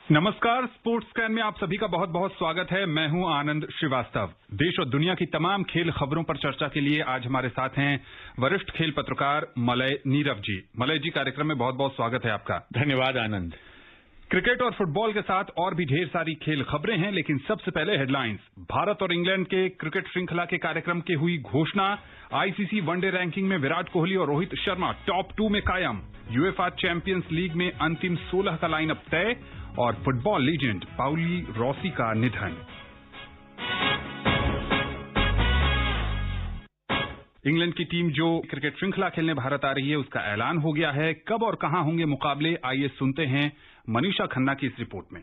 नमस्कार। Sports scan में आप सभी का बहुत बहुत स्वागत है। मैं हूं आनंद श्रीवास्तव। देश और दुनिया की तमाम खेल खबरों पर चर्चा के लिए आज हमारे साथ हैं वरिष्ठ खेल पत्रकार मलय नीरव जी। मलय जी, कार्यक्रम में बहुत बहुत स्वागत है आपका। धन्यवाद आनंद। क्रिकेट और फुटबॉल के साथ और भी ढेर सारी खेल खबरें हैं, लेकिन सबसे पहले हेडलाइंस। भारत और इंग्लैंड के क्रिकेट श्रृंखला के कार्यक्रम की हुई घोषणा। आईसीसी वनडे रैंकिंग में विराट कोहली और रोहित शर्मा टॉप 2 में कायम। यूएफए चैंपियंस लीग में अंतिम 16 का लाइनअप तय। और फुटबॉल लीजेंड पाउली रॉसी का निधन। इंग्लैंड की टीम जो क्रिकेट श्रृंखला खेलने भारत आ रही है, उसका ऐलान हो गया है। कब और कहां होंगे मुकाबले, आइए सुनते हैं मनीषा खन्ना की इस रिपोर्ट में।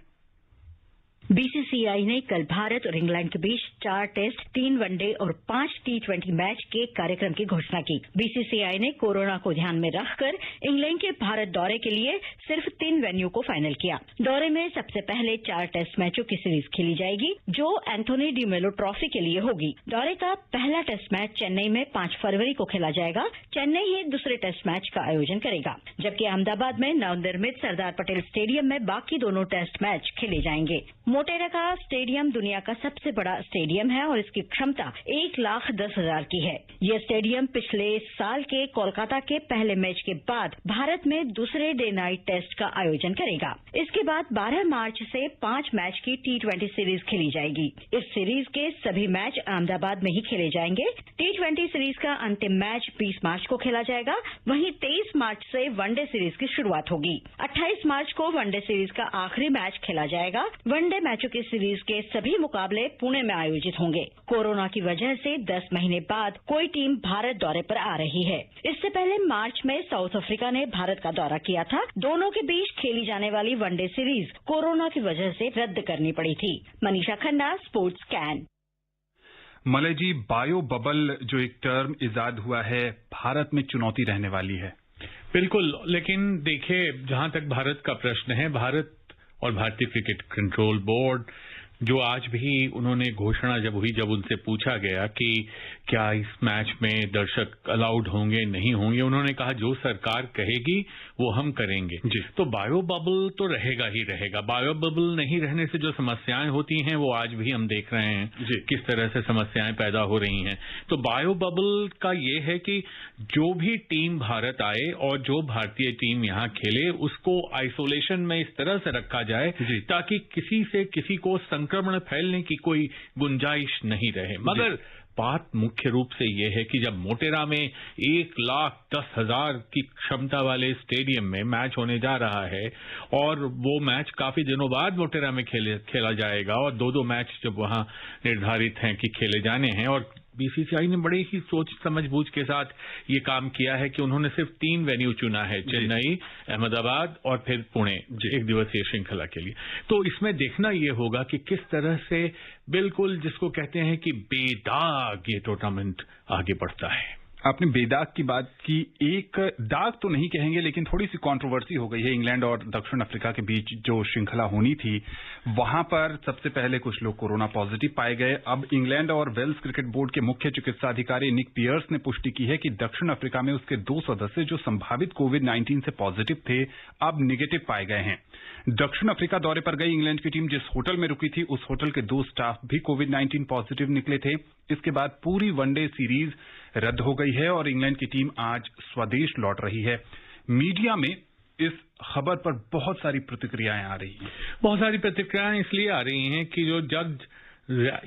बीसीसीआई ने कल भारत और इंग्लैंड के बीच 4 टेस्ट, 3 वनडे और 5 टी20 मैच के कार्यक्रम की घोषणा की। बीसीसीआई ने कोरोना को ध्यान में रखकर इंग्लैंड के भारत दौरे के लिए सिर्फ 3 वेन्यू को फाइनल किया। दौरे में सबसे पहले 4 टेस्ट मैचों की सीरीज खेली जाएगी, जो एंथोनी डी मेलो ट्रॉफी के लिए होगी। दौरे का पहला टेस्ट मैच चेन्नई में 5 फरवरी को खेला जाएगा। चेन्नई ही दूसरे टेस्ट मैच का आयोजन करेगा, जबकि अहमदाबाद में नवनिर्मित सरदार पटेल स्टेडियम में बाकी दोनों टेस्ट मैच खेले जाएंगे। मोटेरा का स्टेडियम दुनिया का सबसे बड़ा स्टेडियम है और इसकी क्षमता 1,10,000 की है। यह स्टेडियम पिछले साल के कोलकाता के पहले मैच के बाद भारत में दूसरे डे नाइट टेस्ट का आयोजन करेगा। इसके बाद 12 मार्च से 5 मैच की टी20 सीरीज खेली जाएगी। इस सीरीज के सभी मैच अहमदाबाद में ही खेले जाएंगे। टी20 सीरीज का अंतिम मैच 20 मार्च को खेला जाएगा। वहीं 23 मार्च से वनडे सीरीज की शुरुआत होगी। 28 मार्च को वनडे सीरीज का आखिरी मैच खेला जाएगा। वनडे मैचों की सीरीज के सभी मुकाबले पुणे में आयोजित होंगे। कोरोना की वजह से 10 महीने बाद कोई टीम भारत दौरे पर आ रही है। इससे पहले मार्च में साउथ अफ्रीका ने भारत का दौरा किया था। दोनों के बीच खेली जाने वाली वनडे सीरीज कोरोना की वजह से रद्द करनी पड़ी थी। Manisha Khanna, sports scan. Malay ji, bio bubble जो एक टर्म इजाद हुआ है, भारत में चुनौती रहने वाली है। बिल्कुल, लेकिन देखिए, जहां तक भारत का प्रश्न है, भारत और भारतीय क्रिकेट कंट्रोल बोर्ड जो आज भी उन्होंने घोषणा जब हुई, जब उनसे पूछा गया कि क्या इस मैच में दर्शक अलाउड होंगे नहीं होंगे, उन्होंने कहा जो सरकार कहेगी वो हम करेंगे। जी। तो बायो बबल तो रहेगा ही रहेगा। बायो बबल नहीं रहने से जो समस्याएं होती हैं वो आज भी हम देख रहे हैं जी, किस तरह से समस्याएं पैदा हो रही हैं। तो बायो बबल का ये है कि जो भी टीम भारत आए और जो भारतीय टीम यहां खेले, उसको आइसोलेशन में इस तरह से रखा जाए ताकि किसी से किसी को संक्रमण फैलने की कोई गुंजाइश नहीं रहे। मगर बात मुख्य रूप से यह है कि जब मोटेरा में 1,10,000 की क्षमता वाले स्टेडियम में मैच होने जा रहा है और वो मैच काफी दिनों बाद मोटेरा में खेला जाएगा और 2-2 मैच जब वहां निर्धारित हैं कि खेले जाने हैं, और बीसीसीआई ने बड़े ही सोच समझबूझ के साथ ये काम किया है कि उन्होंने सिर्फ 3 वेन्यू चुना है, चेन्नई, अहमदाबाद और फिर पुणे, एक दिवसीय श्रृंखला के लिए। तो इसमें देखना ये होगा कि किस तरह से बिल्कुल जिसको कहते हैं कि बेदाग ये टूर्नामेंट आगे बढ़ता है। आपने बेदाग की बात की। एक दाग तो नहीं कहेंगे, लेकिन थोड़ी सी कंट्रोवर्सी हो गई है। इंग्लैंड और दक्षिण अफ्रीका के बीच जो श्रृंखला होनी थी, वहां पर सबसे पहले कुछ लोग कोरोना पॉजिटिव पाए गए। अब इंग्लैंड और वेल्स क्रिकेट बोर्ड के मुख्य चिकित्सा अधिकारी निक पियर्स ने पुष्टि की है कि दक्षिण अफ्रीका में उसके 2 सदस्य जो संभावित कोविड-19 से पॉजिटिव थे, अब निगेटिव पाए गए हैं। दक्षिण अफ्रीका दौरे पर गई इंग्लैंड की टीम जिस होटल में रुकी थी, उस होटल के 2 स्टाफ भी कोविड-19 पॉजिटिव निकले थे। इसके बाद पूरी वनडे सीरीज रद्द हो गई है और इंग्लैंड की टीम आज स्वदेश लौट रही है। मीडिया में इस खबर पर बहुत सारी प्रतिक्रियाएं आ रही हैं। बहुत सारी प्रतिक्रियाएं इसलिए आ रही हैं कि जो जज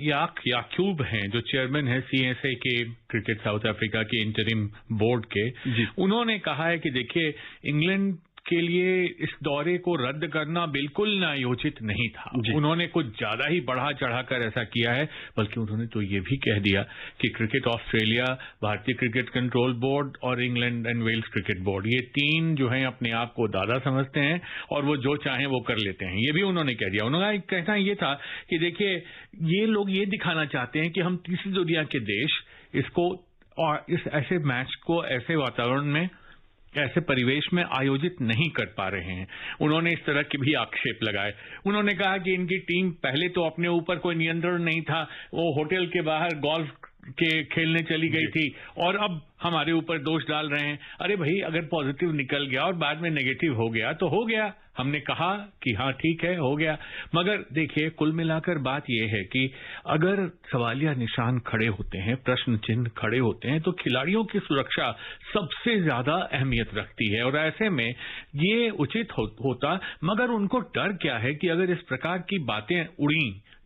याक्यूब हैं, जो चेयरमैन है सीएसए के क्रिकेट साउथ अफ्रीका के इंटरिम बोर्ड के, उन्होंने कहा है कि देखिए, इंग्लैंड के लिए इस दौरे को रद्द करना बिल्कुल नायोचित नहीं था। उन्होंने कुछ ज्यादा ही बढ़ा चढ़ाकर ऐसा किया है, बल्कि उन्होंने तो ये भी कह दिया कि क्रिकेट ऑस्ट्रेलिया, भारतीय क्रिकेट कंट्रोल बोर्ड और England and Wales cricket board, ये 3 जो हैं अपने आप को दादा समझते हैं और वो जो चाहें वो कर लेते हैं। ये भी उन्होंने कह दिया। उन्होंने कहना ये था कि देखिए, ये लोग ये दिखाना चाहते हैं कि हम तीसरी दुनिया के देश इसको और इस ऐसे मैच को ऐसे वातावरण में, ऐसे परिवेश में आयोजित नहीं कर पा रहे हैं। उन्होंने इस तरह के भी आक्षेप लगाए। उन्होंने कहा कि इनकी टीम पहले तो अपने ऊपर कोई नियंत्रण नहीं था, वो होटल के बाहर गोल्फ के खेलने चली गई थी और अब हमारे ऊपर दोष डाल रहे हैं। अरे भाई, अगर पॉजिटिव निकल गया और बाद में नेगेटिव हो गया तो हो गया, हमने कहा कि हाँ ठीक है, हो गया। मगर देखिए, कुल मिलाकर बात यह है कि अगर सवालिया निशान खड़े होते हैं, प्रश्न चिन्ह खड़े होते हैं, तो खिलाड़ियों की सुरक्षा सबसे ज्यादा अहमियत रखती है। और ऐसे में ये उचित होता, मगर उनको डर क्या है कि अगर इस प्रकार की बातें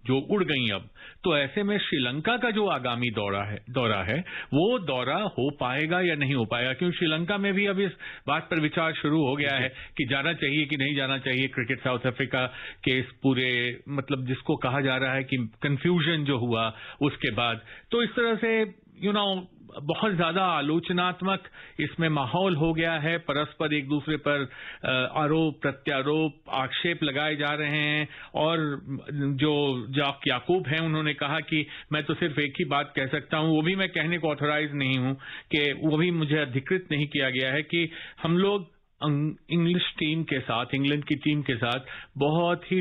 जो उड़ गई अब, तो ऐसे में श्रीलंका का जो आगामी दौरा है वो दौरा हो पाएगा या नहीं हो पाएगा, क्योंकि श्रीलंका में भी अब इस बात पर विचार शुरू हो गया है कि जाना चाहिए कि नहीं जाना चाहिए क्रिकेट साउथ अफ्रीका के इस पूरे, मतलब जिसको कहा जा रहा है कि कंफ्यूजन जो हुआ उसके बाद। तो इस तरह से बहुत ज्यादा आलोचनात्मक इसमें माहौल हो गया है, परस्पर एक दूसरे पर आरोप प्रत्यारोप आक्षेप लगाए जा रहे हैं। और जो जॉक याकूब हैं, उन्होंने कहा कि मैं तो सिर्फ एक ही बात कह सकता हूं, वो भी मैं कहने को ऑथराइज नहीं हूं, कि वो भी मुझे अधिकृत नहीं किया गया है, कि हम लोग इंग्लिश टीम के साथ, इंग्लैंड की टीम के साथ बहुत ही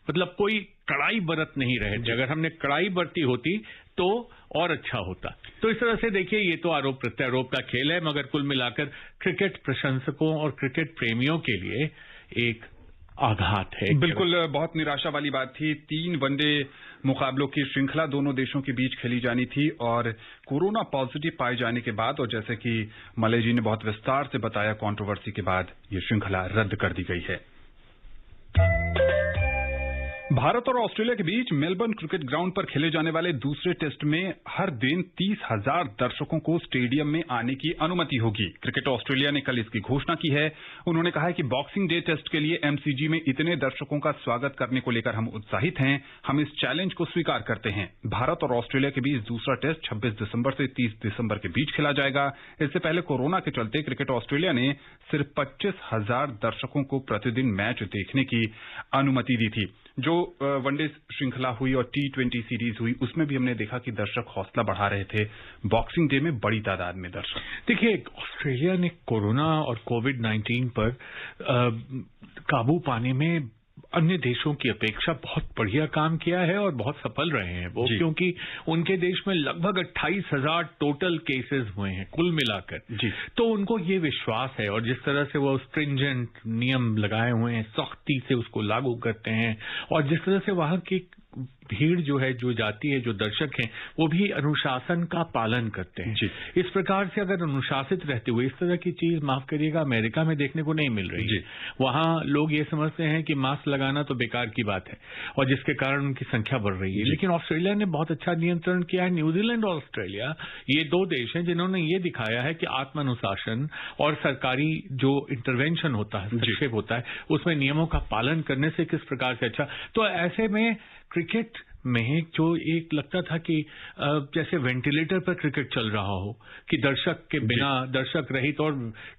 मतलब कोई कड़ाई बरत नहीं रहे थे। अगर हमने कड़ाई बरती होती तो और अच्छा होता। तो इस तरह से देखिए, ये तो आरोप प्रत्यारोप का खेल है, मगर कुल मिलाकर क्रिकेट प्रशंसकों और क्रिकेट प्रेमियों के लिए एक आघात है। बिल्कुल, बहुत निराशा वाली बात थी। 3 वनडे मुकाबलों की श्रृंखला दोनों देशों के बीच खेली जानी थी और कोरोना पॉजिटिव पाए जाने के बाद, और जैसे कि मलय जी ने बहुत विस्तार से बताया, कंट्रोवर्सी के बाद ये श्रृंखला रद्द कर दी गई है। भारत और ऑस्ट्रेलिया के बीच मेलबर्न क्रिकेट ग्राउंड पर खेले जाने वाले दूसरे टेस्ट में हर दिन 30,000 दर्शकों को स्टेडियम में आने की अनुमति होगी। क्रिकेट ऑस्ट्रेलिया ने कल इसकी घोषणा की है। उन्होंने कहा है कि बॉक्सिंग डे टेस्ट के लिए एमसीजी में इतने दर्शकों का स्वागत करने को लेकर हम उत्साहित हैं। हम इस चैलेंज को स्वीकार करते हैं। भारत और ऑस्ट्रेलिया के बीच दूसरा टेस्ट 26 दिसंबर से 30 दिसंबर के बीच खेला जाएगा। इससे पहले कोरोना के चलते क्रिकेट ऑस्ट्रेलिया ने सिर्फ 25,000 दर्शकों को प्रतिदिन मैच देखने की अनुमति दी थी। जो वनडे श्रृंखला हुई और T20 सीरीज हुई, उसमें भी हमने देखा कि दर्शक हौसला बढ़ा रहे थे। बॉक्सिंग डे में बड़ी तादाद में दर्शक। देखिए, ऑस्ट्रेलिया ने कोरोना और कोविड-19 पर काबू पाने में अन्य देशों की अपेक्षा बहुत बढ़िया काम किया है और बहुत सफल रहे हैं वो, क्योंकि उनके देश में लगभग 28,000 टोटल केसेस हुए हैं कुल मिलाकर। तो उनको ये विश्वास है, और जिस तरह से वो स्ट्रिंजेंट नियम लगाए हुए हैं, सख्ती से उसको लागू करते हैं, और जिस तरह से वहां की भीड़ जो है, जो जाती है, जो दर्शक हैं, वो भी अनुशासन का पालन करते हैं। इस प्रकार से अगर अनुशासित रहते हुए, इस तरह की चीज, माफ करिएगा, अमेरिका में देखने को नहीं मिल रही है। वहां लोग ये समझते हैं कि मास्क लगाना तो बेकार की बात है, और जिसके कारण उनकी संख्या बढ़ रही है। लेकिन ऑस्ट्रेलिया ने बहुत अच्छा नियंत्रण किया है। न्यूजीलैंड और ऑस्ट्रेलिया, ये 2 देश हैं जिन्होंने ये दिखाया है कि आत्मानुशासन और सरकारी जो इंटरवेंशन होता है, हस्तक्षेप होता है, उसमें नियमों का पालन करने से किस प्रकार से अच्छा। तो ऐसे में क्रिकेट में जो एक लगता था कि जैसे वेंटिलेटर पर क्रिकेट चल रहा हो, कि दर्शक के बिना, दर्शक रहित, और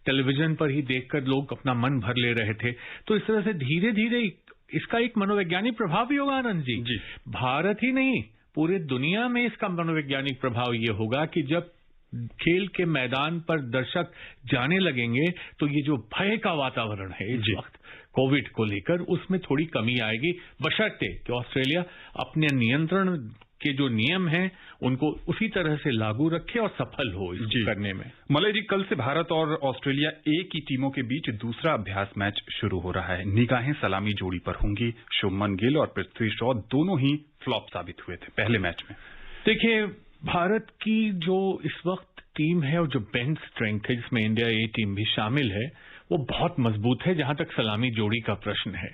टेलीविजन पर ही देखकर लोग अपना मन भर ले रहे थे, तो इस तरह से धीरे धीरे इसका एक मनोवैज्ञानिक प्रभाव भी होगा। आनंद जी, भारत ही नहीं, पूरे दुनिया में इसका मनोवैज्ञानिक प्रभाव ये होगा कि जब खेल के मैदान पर दर्शक जाने लगेंगे, तो ये जो भय का वातावरण है इस वक्त कोविड को लेकर, उसमें थोड़ी कमी आएगी, बशर्ते कि ऑस्ट्रेलिया अपने नियंत्रण के जो नियम हैं उनको उसी तरह से लागू रखे और सफल हो इस करने में। मलय जी, कल से भारत और ऑस्ट्रेलिया एक ही टीमों के बीच दूसरा अभ्यास मैच शुरू हो रहा है। निगाहें सलामी जोड़ी पर होंगी। शुभमन गिल और पृथ्वी शॉ दोनों ही फ्लॉप साबित हुए थे पहले मैच में। देखिए, भारत की जो इस वक्त टीम है और जो बेंच स्ट्रेंथ है, जिसमें इंडिया ए टीम भी शामिल है, वो बहुत मजबूत है जहां तक सलामी जोड़ी का प्रश्न है।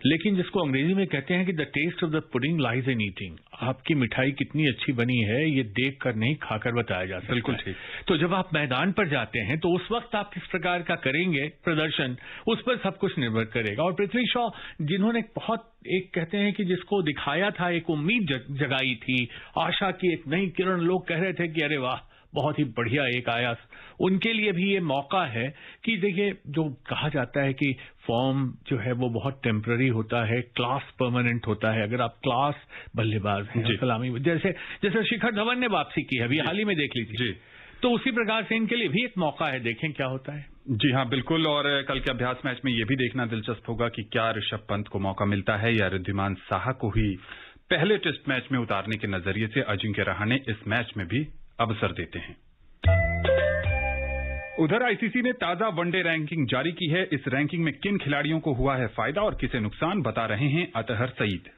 लेकिन जिसको अंग्रेजी में कहते हैं कि the taste of the pudding lies in eating, आपकी मिठाई कितनी अच्छी बनी है ये देखकर नहीं, खाकर बताया जा सकता। बिल्कुल ठीक। तो जब आप मैदान पर जाते हैं तो उस वक्त आप किस प्रकार का करेंगे प्रदर्शन, उस पर सब कुछ निर्भर करेगा। और पृथ्वी शॉ, जिन्होंने बहुत एक कहते हैं कि जिसको दिखाया था, एक उम्मीद जगाई थी, आशा की एक नई किरण, लोग कह रहे थे कि अरे वाह, बहुत ही बढ़िया एक आया, उनके लिए भी ये मौका है कि देखिए, जो कहा जाता है कि फॉर्म जो है वो बहुत टेम्पररी होता है, क्लास परमानेंट होता है। अगर आप क्लास बल्लेबाज हैं, सलामी, जैसे शिखर धवन ने वापसी की है, अभी हाल ही में देख लीजिए, तो उसी प्रकार से इनके लिए भी एक मौका है, देखें क्या होता है। जी हाँ, बिल्कुल। और कल के अभ्यास मैच में ये भी देखना दिलचस्प होगा कि क्या ऋषभ पंत को मौका मिलता है या रिद्धिमान साहा को ही पहले टेस्ट मैच में उतारने के नजरिए से अजिंक्य रहाणे इस मैच में भी अवसर देते हैं। उधर आईसीसी ने ताजा वनडे रैंकिंग जारी की है। इस रैंकिंग में किन खिलाड़ियों को हुआ है फायदा और किसे नुकसान, बता रहे हैं अतहर सईद।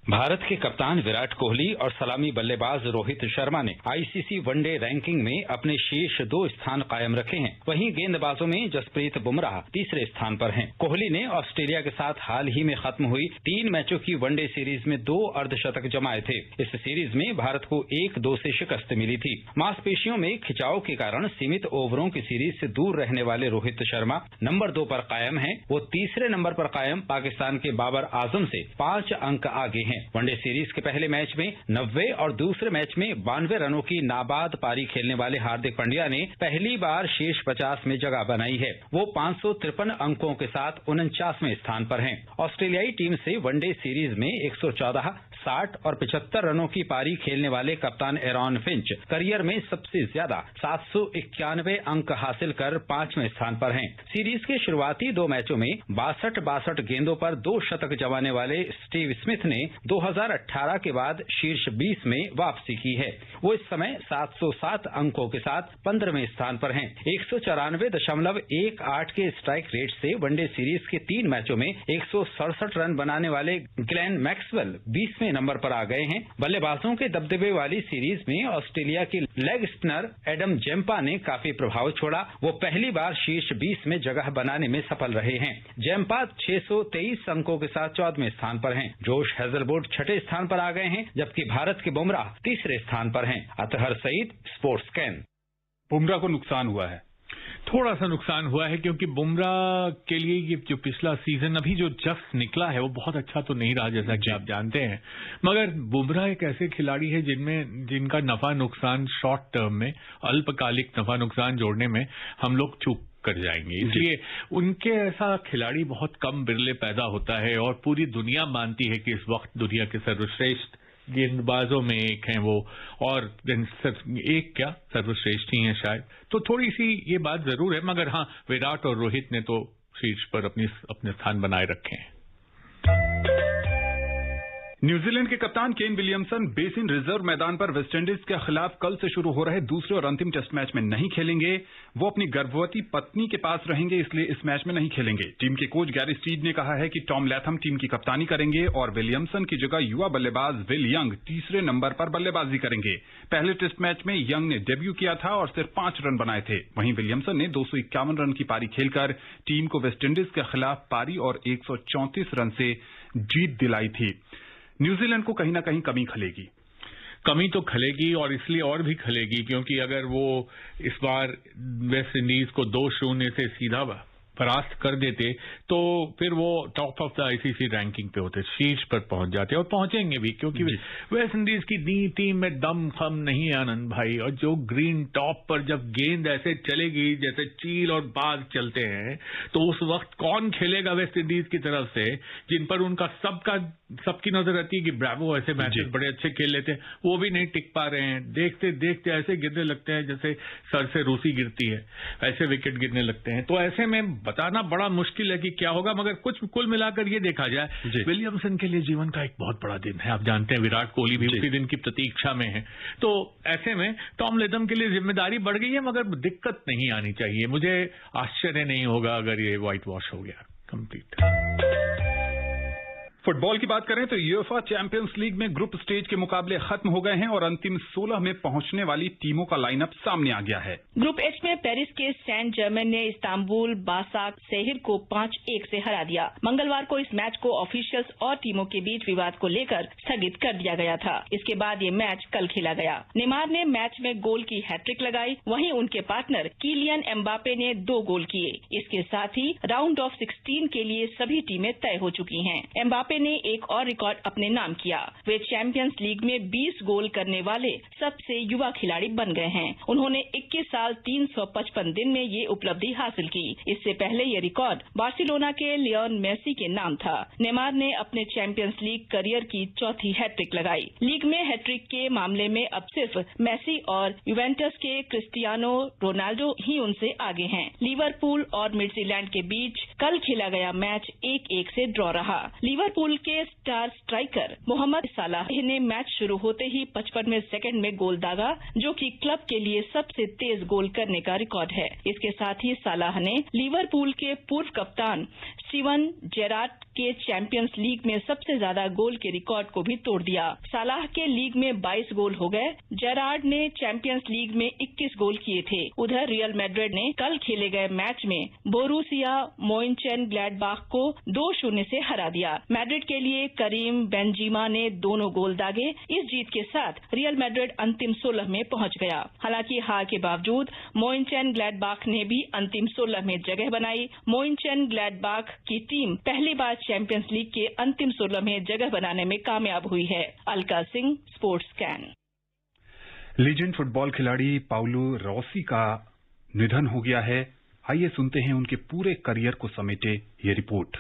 भारत के कप्तान विराट कोहली और सलामी बल्लेबाज रोहित शर्मा ने आईसीसी वनडे रैंकिंग में अपने शीर्ष 2 स्थान कायम रखे हैं। वहीं गेंदबाजों में जसप्रीत बुमराह तीसरे स्थान पर हैं। कोहली ने ऑस्ट्रेलिया के साथ हाल ही में खत्म हुई 3 मैचों की वनडे सीरीज में 2 अर्धशतक जमाए थे। इस सीरीज में भारत को 1-2 से शिकस्त मिली थी। मांसपेशियों में खिंचाव के कारण सीमित ओवरों की सीरीज से दूर रहने वाले रोहित शर्मा नंबर 2 पर कायम हैं। वो तीसरे नंबर पर कायम पाकिस्तान के बाबर आजम से 5 अंक आगे हैं। वनडे सीरीज के पहले मैच में 90 और दूसरे मैच में 92 रनों की नाबाद पारी खेलने वाले हार्दिक पांड्या ने पहली बार शीर्ष 50 में जगह बनाई है। वो 553 अंकों के साथ 49वें स्थान पर हैं। ऑस्ट्रेलियाई टीम से वनडे सीरीज में 114, 60 और 75 रनों की पारी खेलने वाले कप्तान एरॉन फिंच करियर में सबसे ज्यादा 791 अंक हासिल कर 5वें स्थान पर हैं। सीरीज के शुरुआती 2 मैचों में 62 गेंदों पर 2 शतक जमाने वाले स्टीव स्मिथ ने 2018 के बाद शीर्ष 20 में वापसी की है। वो इस समय 707 अंकों के साथ 15वें स्थान पर हैं। 194.18 के स्ट्राइक रेट से वनडे सीरीज के 3 मैचों में 167 रन बनाने वाले ग्लेन मैक्सवेल 20वें नंबर पर आ गए हैं। बल्लेबाजों के दबदबे वाली सीरीज में ऑस्ट्रेलिया के लेग स्पिनर एडम जेम्पा ने काफी प्रभाव छोड़ा। वो पहली बार शीर्ष 20 में जगह बनाने में सफल रहे हैं। जेम्पा 623 अंकों के साथ 14वें स्थान पर हैं। जोश हेजलवुड 6ठे स्थान पर आ गए हैं, जबकि भारत के बुमराह तीसरे स्थान पर हैं। Athar Saeed, sports can. बुमराह को नुकसान हुआ है, थोड़ा सा नुकसान हुआ है, क्योंकि बुमराह के लिए ये जो पिछला सीजन अभी जो जस्ट निकला है वो बहुत अच्छा तो नहीं रहा, जैसा कि आप जानते हैं। मगर बुमराह एक ऐसे खिलाड़ी है जिनका नफा नुकसान शॉर्ट टर्म में, अल्पकालिक नफा नुकसान जोड़ने में हम लोग चूक कर जाएंगे। इसलिए उनके ऐसा खिलाड़ी बहुत कम बिरले पैदा होता है और पूरी दुनिया मानती है कि इस वक्त दुनिया के सर्वश्रेष्ठ गेंदबाजों में एक हैं वो, और एक क्या सर्वश्रेष्ठ ही हैं शायद। तो थोड़ी सी ये बात जरूर है, मगर हाँ, विराट और रोहित ने तो शीर्ष पर अपने स्थान बनाए रखे हैं। न्यूजीलैंड के कप्तान केन विलियमसन बेसिन रिजर्व मैदान पर वेस्टइंडीज के खिलाफ कल से शुरू हो रहे दूसरे और अंतिम टेस्ट मैच में नहीं खेलेंगे। वो अपनी गर्भवती पत्नी के पास रहेंगे, इसलिए इस मैच में नहीं खेलेंगे। टीम के कोच गैरी स्टीड ने कहा है कि टॉम लैथम टीम की कप्तानी करेंगे और विलियमसन की जगह युवा बल्लेबाज विल यंग तीसरे नंबर पर बल्लेबाजी करेंगे। पहले टेस्ट मैच में यंग ने डेब्यू किया था और सिर्फ 5 रन बनाए थे। वहीं विलियमसन ने 251 रन की पारी खेलकर टीम को वेस्टइंडीज के खिलाफ पारी और 134 रन से जीत दिलाई थी। न्यूजीलैंड को कहीं ना कहीं कमी तो खलेगी और इसलिए और भी खलेगी क्योंकि अगर वो इस बार वेस्ट इंडीज को 2-0 से सीधा परास्त कर देते तो फिर वो top of the ICC ranking पे होते, शीर्ष पर पहुंच जाते और पहुंचेंगे भी, क्योंकि वेस्ट इंडीज की टीम में दम खम नहीं है आनंद भाई। और जो ग्रीन टॉप पर जब गेंद ऐसे चलेगी जैसे चील और बाज चलते हैं, तो उस वक्त कौन खेलेगा वेस्ट इंडीज की तरफ से, जिन पर उनका सबकी नजर रहती है कि ब्रावो ऐसे मैचेस बड़े अच्छे खेल लेते हैं, वो भी नहीं टिक पा रहे हैं। देखते देखते ऐसे गिरने लगते हैं जैसे सर से रूसी गिरती है, ऐसे विकेट गिरने लगते हैं। तो ऐसे में बताना बड़ा मुश्किल है कि क्या होगा, मगर कुल मिलाकर ये देखा जाए, विलियमसन के लिए जीवन का एक बहुत बड़ा दिन है। आप जानते हैं विराट कोहली भी उसी दिन की प्रतीक्षा में है। तो ऐसे में टॉम लैथम के लिए जिम्मेदारी बढ़ गई है, मगर दिक्कत नहीं आनी चाहिए। मुझे आश्चर्य नहीं होगा अगर ये व्हाइट वॉश हो गया कंप्लीट। फुटबॉल की बात करें तो यूएफए चैंपियंस लीग में ग्रुप स्टेज के मुकाबले खत्म हो गए हैं और अंतिम 16 में पहुंचने वाली टीमों का लाइनअप सामने आ गया है। ग्रुप एच में पेरिस के सेंट जर्मेन ने इस्तांबुल बासाक शहर को 5-1 से हरा दिया। मंगलवार को इस मैच को ऑफिशियल्स और टीमों के बीच विवाद को लेकर स्थगित कर दिया गया था। इसके बाद ये मैच कल खेला गया। नेमार ने मैच में गोल की हैट्रिक लगाई, वहीं उनके पार्टनर किलियन एम्बापे ने 2 गोल किए। इसके साथ ही राउंड ऑफ 16 के लिए सभी टीमें तय हो चुकी हैं। एम्बापे ने एक और रिकॉर्ड अपने नाम किया। वे चैंपियंस लीग में 20 गोल करने वाले सबसे युवा खिलाड़ी बन गए हैं। उन्होंने 21 साल 355 दिन में ये उपलब्धि हासिल की। इससे पहले ये रिकॉर्ड बार्सिलोना के लियोन मेसी के नाम था। नेमार ने अपने चैंपियंस लीग करियर की चौथी हैट्रिक लगाई। लीग में हैट्रिक के मामले में अब सिर्फ मेसी और यूवेंटस के क्रिस्टियानो रोनाल्डो ही उनसे आगे हैं। लिवरपूल और मिडलैंड के बीच कल खेला गया मैच 1-1 से ड्रॉ रहा। लिवरपूल लिवरपूल के स्टार स्ट्राइकर मोहम्मद सालाह ने मैच शुरू होते ही 55वें सेकंड में गोल दागा, जो कि क्लब के लिए सबसे तेज गोल करने का रिकॉर्ड है। इसके साथ ही सालाह ने लिवरपूल के पूर्व कप्तान स्टीवन जेरार्ड के चैंपियंस लीग में सबसे ज्यादा गोल के रिकॉर्ड को भी तोड़ दिया। सालाह के लीग में 22 गोल हो गए। जेरार्ड ने चैंपियंस लीग में 21 गोल किए थे। उधर रियल मैड्रिड ने कल खेले गए मैच में बोरुसिया मोइनचेनग्लैडबाख को 2-0 से हरा दिया। मैड्रिड के लिए करीम बेंजीमा ने दोनों गोल दागे। इस जीत के साथ रियल मैड्रिड अंतिम 16 में पहुंच गया। हालांकि हार के बावजूद मोइनचेनग्लैडबाख ने भी अंतिम 16 में जगह बनाई। मोइनचेनग्लैडबाख की टीम पहली बार चैंपियंस लीग के अंतिम 16 में जगह बनाने में कामयाब हुई है। Alka Singh, sports scan. Legend football खिलाड़ी पाउलो रॉसी का निधन हो गया है। आइए सुनते हैं उनके पूरे करियर को समेटे ये रिपोर्ट।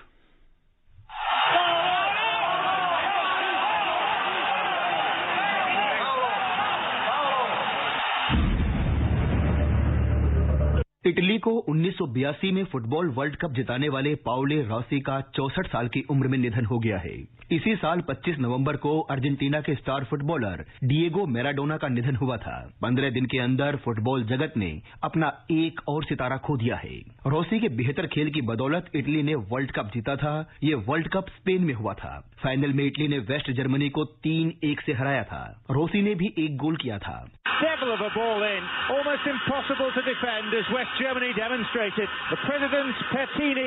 इटली को 1982 में फुटबॉल वर्ल्ड कप जिताने वाले पाउलो रॉसी का 64 साल की उम्र में निधन हो गया है। इसी साल 25 नवंबर को अर्जेंटीना के स्टार फुटबॉलर डिएगो मैराडोना का निधन हुआ था। 15 दिन के अंदर फुटबॉल जगत ने अपना एक और सितारा खो दिया है। रॉसी के बेहतर खेल की बदौलत इटली ने वर्ल्ड कप जीता था। ये वर्ल्ड कप स्पेन में हुआ था। फाइनल में इटली ने वेस्ट जर्मनी को 3-1 से हराया था। रॉसी ने भी एक गोल किया था। Devil of a ball in, almost impossible to defend as West Germany demonstrated. The President Pertini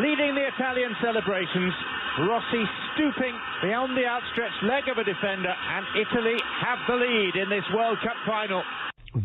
leading the Italian celebrations. Rossi stooping beyond the outstretched leg of a defender, and Italy have the lead in this World Cup final.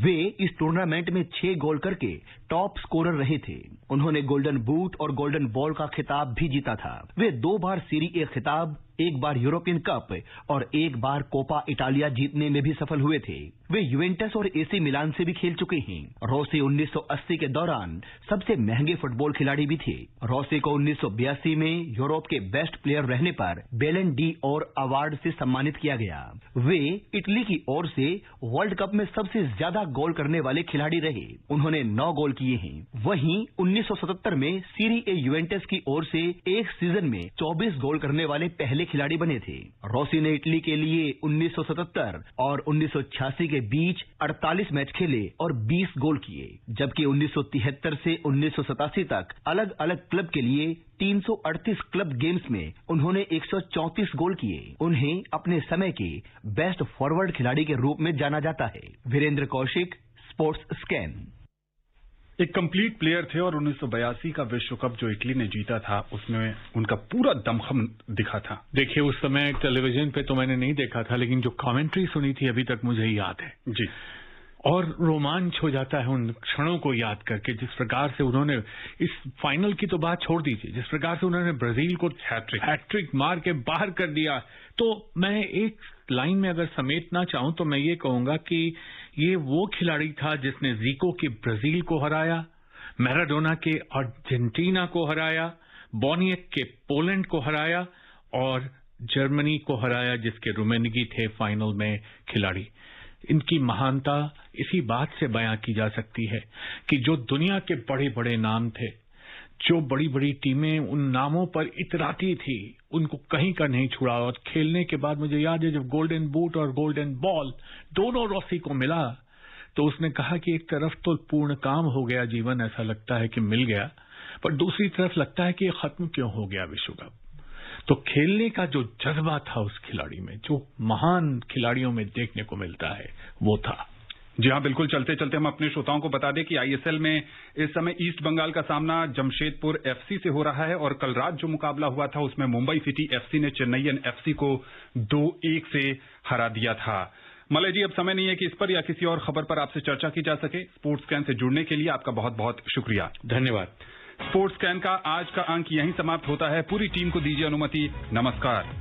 वे इस tournament में 6 गोल करके top scorer रहे थे। उन्होंने golden boot और golden ball का खिताब भी जीता था। वे 2 बार सीरी ए खिताब, 1 बार यूरोपियन कप और 1 बार कोपा इटालिया जीतने में भी सफल हुए थे। वे यूवेंटस और एसी मिलान से भी खेल चुके हैं। रॉसी 1980 के दौरान सबसे महंगे फुटबॉल खिलाड़ी भी थे। रॉसी को 1982 में यूरोप के बेस्ट प्लेयर रहने पर बैलन डी और अवार्ड से सम्मानित किया गया। वे इटली की ओर से वर्ल्ड कप में सबसे ज्यादा गोल करने वाले खिलाड़ी रहे। उन्होंने 9 गोल किए हैं। वहीं 1977 में सीरी ए यूवेंटस की ओर से एक सीजन में 24 गोल करने वाले पहले खिलाड़ी बने थे। रॉसी ने इटली के लिए 1977 और 1986 के बीच 48 मैच खेले और 20 गोल किए, जबकि 1973 से 1987 तक अलग अलग क्लब के लिए 338 क्लब गेम्स में उन्होंने 134 गोल किए। उन्हें अपने समय के बेस्ट फॉरवर्ड खिलाड़ी के रूप में जाना जाता है। Virender Kaushik, sports scan. एक कंप्लीट प्लेयर थे और 1982 का विश्व कप जो इटली ने जीता था उसमें उनका पूरा दमखम दिखा था। देखिए, उस समय टेलीविजन पे तो मैंने नहीं देखा था, लेकिन जो कमेंट्री सुनी थी अभी तक मुझे याद है जी। और रोमांच हो जाता है उन क्षणों को याद करके, जिस प्रकार से उन्होंने इस फाइनल की तो बात छोड़ दीजिए, जिस प्रकार से उन्होंने ब्राजील को हैट्रिक मार के बाहर कर दिया। तो मैं एक लाइन में अगर समेटना चाहूं तो मैं ये कहूंगा कि ये वो खिलाड़ी था जिसने जीको के ब्राजील को हराया, मैराडोना के अर्जेंटीना को हराया, बोनियक के पोलैंड को हराया और जर्मनी को हराया जिसके रुमेनिगी थे फाइनल में खिलाड़ी। इनकी महानता इसी बात से बयां की जा सकती है कि जो दुनिया के बड़े बड़े नाम थे, जो बड़ी बड़ी टीमें उन नामों पर इतराती थी, उनको कहीं का नहीं छुड़ा। और खेलने के बाद मुझे याद है जब गोल्डन बूट और गोल्डन बॉल दोनों रॉसी को मिला तो उसने कहा कि एक तरफ तो पूर्ण काम हो गया जीवन, ऐसा लगता है कि मिल गया, पर दूसरी तरफ लगता है कि ये खत्म क्यों हो गया विश्व कप। तो खेलने का जो जज्बा था उस खिलाड़ी में, जो महान खिलाड़ियों में देखने को मिलता है, वो था। जी हाँ, बिल्कुल। चलते चलते हम अपने श्रोताओं को बता दें कि आईएसएल में इस समय ईस्ट बंगाल का सामना जमशेदपुर एफसी से हो रहा है और कल रात जो मुकाबला हुआ था उसमें मुंबई सिटी एफसी ने चेन्नईयन एफसी को 2-1 से हरा दिया था। मलय जी, अब समय नहीं है कि इस पर या किसी और खबर पर आपसे चर्चा की जा सके। स्पोर्ट्स स्कैन से जुड़ने के लिए आपका बहुत बहुत शुक्रिया। धन्यवाद। स्पोर्ट्स स्कैन का आज का अंक यहीं समाप्त होता है। पूरी टीम को दीजिए अनुमति। नमस्कार।